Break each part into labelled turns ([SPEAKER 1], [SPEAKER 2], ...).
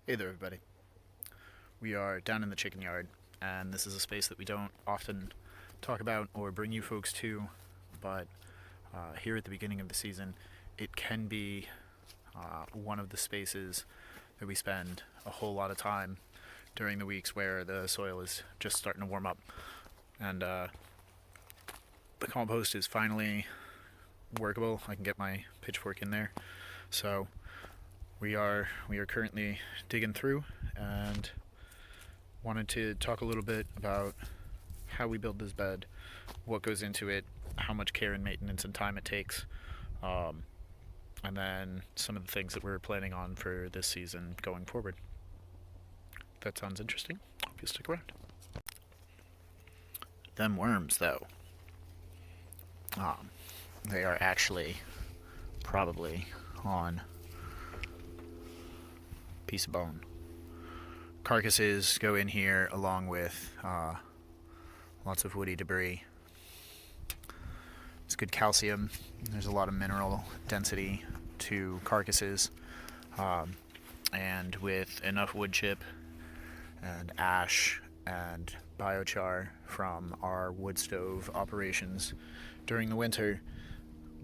[SPEAKER 1] Hey there, everybody. We are down in the chicken yard, and this is a space that we don't often talk about or bring you folks to, but here at the beginning of the season, it can be one of the spaces that we spend a whole lot of time during the weeks where the soil is just starting to warm up. And the compost is finally workable. I can get my pitchfork in there. So we are currently digging through and wanted to talk a little bit about how we build this bed, what goes into it, how much care and maintenance and time it takes, and then some of the things that we're planning on for this season going forward. If that sounds interesting, hope you stick around. Them worms, though, they are actually probably on a piece of bone. Carcasses go in here along with lots of woody debris. It's good calcium. There's a lot of mineral density to carcasses, and with enough wood chip and ash and biochar from our wood stove operations during the winter,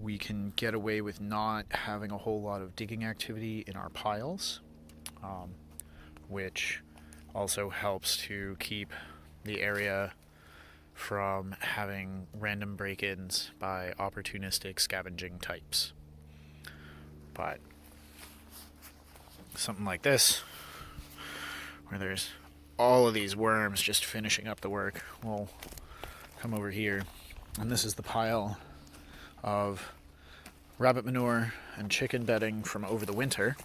[SPEAKER 1] we can get away with not having a whole lot of digging activity in our piles, which also helps to keep the area from having random break-ins by opportunistic scavenging types. But something like this, where there's all of these worms just finishing up the work, we'll come over here, and this is the pile of rabbit manure and chicken bedding from over the winter.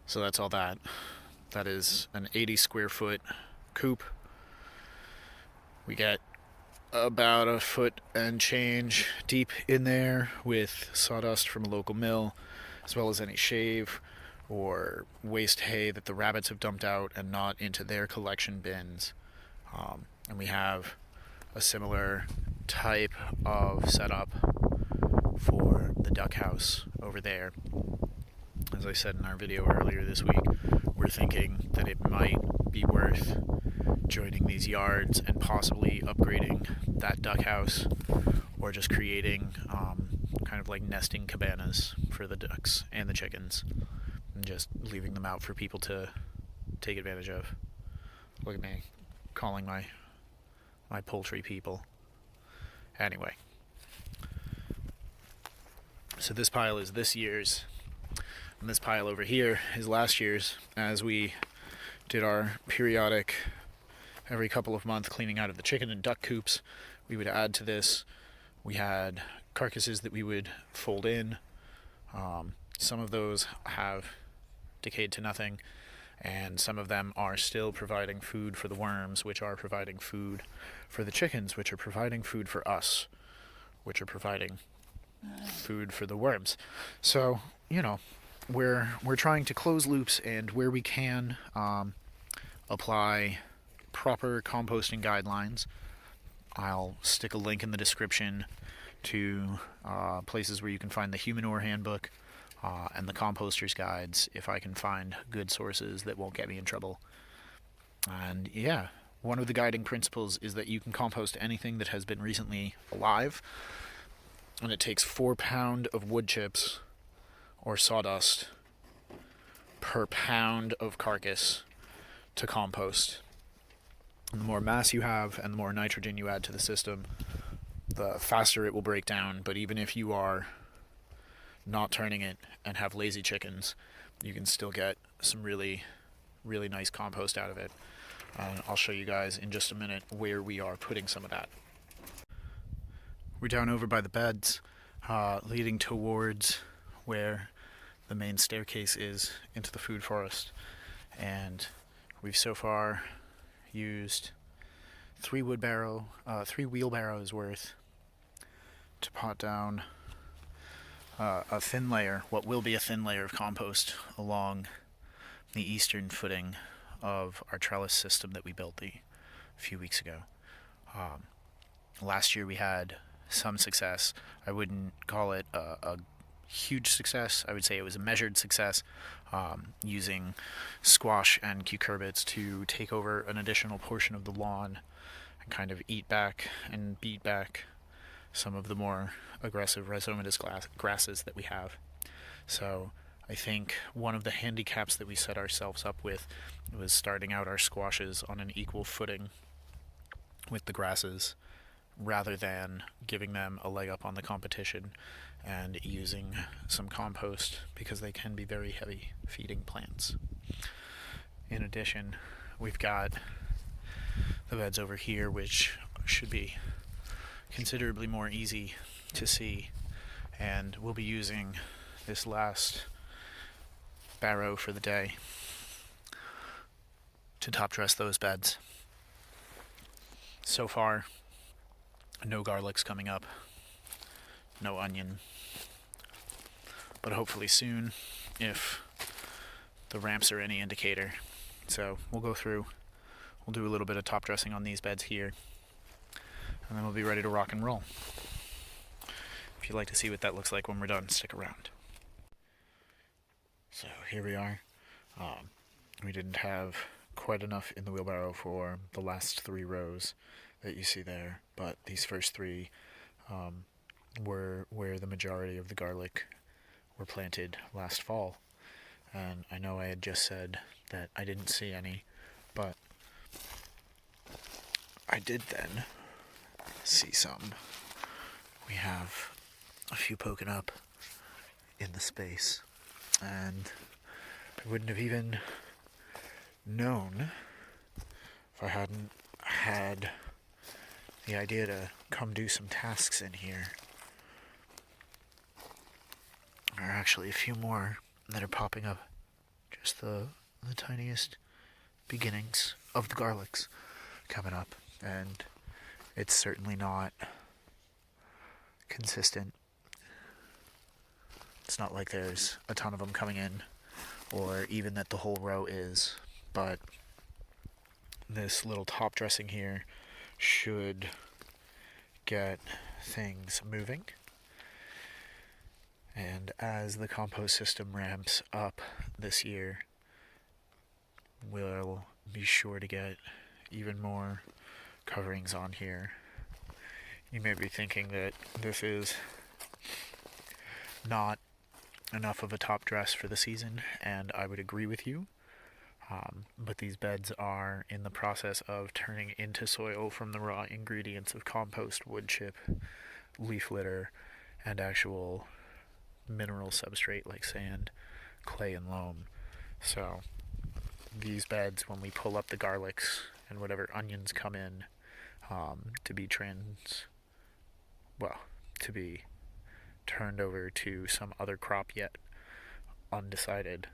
[SPEAKER 1] So that's all that. That is an 80 square foot coop. We get about a foot and change deep in there with sawdust from a local mill, as well as any shave or waste hay that the rabbits have dumped out and not into their collection bins. And we have a similar type of setup for the duck house over there. As I said in our video earlier this week, we're thinking that it might be worth joining these yards and possibly upgrading that duck house, or just creating kind of like nesting cabanas for the ducks and the chickens, and just leaving them out for people to take advantage of. Look at me calling my poultry people. Anyway, so this pile is this year's, and this pile over here is last year's, as we did our periodic, every couple of months, cleaning out of the chicken and duck coops. We would add to this. We had carcasses that we would fold in. Some of those have decayed to nothing, and some of them are still providing food for the worms, which are providing food for the chickens, which are providing food for us, which are providing food for the worms. So, we're trying to close loops, and where we can apply proper composting guidelines. I'll stick a link in the description to places where you can find the Humanure Handbook and the Composter's Guides, if I can find good sources that won't get me in trouble. And yeah, one of the guiding principles is that you can compost anything that has been recently alive, and it takes 4 pounds of wood chips or sawdust per pound of carcass to compost. And the more mass you have and the more nitrogen you add to the system, the faster it will break down. But even if you are not turning it and have lazy chickens, you can still get some really, really nice compost out of it. And I'll show you guys in just a minute where we are putting some of that. We're down over by the beds, leading towards where the main staircase is into the food forest, and we've so far used 3 wheelbarrows worth to pot down a thin layer, what will be a thin layer of compost along the eastern footing of our trellis system that we built a few weeks ago. Last year we had some success. I wouldn't call it a huge success. I would say it was a measured success, using squash and cucurbits to take over an additional portion of the lawn and kind of eat back and beat back some of the more aggressive rhizomatous grasses that we have. So I think one of the handicaps that we set ourselves up with was starting out our squashes on an equal footing with the grasses, rather than giving them a leg up on the competition and using some compost, because they can be very heavy feeding plants. In addition, we've got the beds over here, which should be considerably more easy to see, and we'll be using this last barrow for the day to top dress those beds. So far, no garlics coming up, no onion, but hopefully soon, if the ramps are any indicator. So we'll go through, we'll do a little bit of top dressing on these beds here, and then we'll be ready to rock and roll. If you'd like to see what that looks like when we're done, stick around. So here we are. We didn't have quite enough in the wheelbarrow for the last 3 rows that you see there, but these first 3 were where the majority of the garlic were planted last fall. And I know I had just said that I didn't see any, but I did then see some. We have a few poking up in the space, and I wouldn't have even known if I hadn't had the idea to come do some tasks in here. There are actually a few more that are popping up, just the tiniest beginnings of the garlics coming up, and it's certainly not consistent. It's not like there's a ton of them coming in, or even that the whole row is, but this little top dressing here should get things moving. And as the compost system ramps up this year, we'll be sure to get even more coverings on here. You may be thinking that this is not enough of a top dress for the season, and I would agree with you. But these beds are in the process of turning into soil from the raw ingredients of compost, wood chip, leaf litter, and actual mineral substrate like sand, clay, and loam. So these beds, when we pull up the garlics and whatever onions come in, to be turned over to some other crop yet undecided,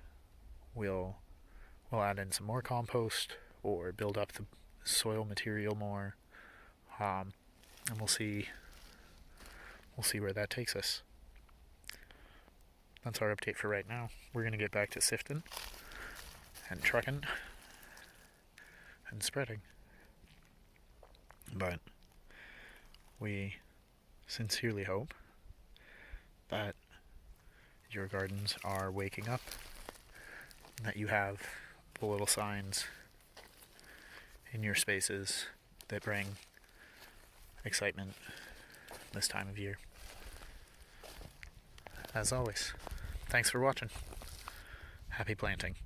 [SPEAKER 1] we'll add in some more compost or build up the soil material more, and we'll see where that takes us. That's our update for right now. We're going to get back to sifting and trucking and spreading, but we sincerely hope that your gardens are waking up, and that you have the little signs in your spaces that bring excitement this time of year. As always, thanks for watching. Happy planting.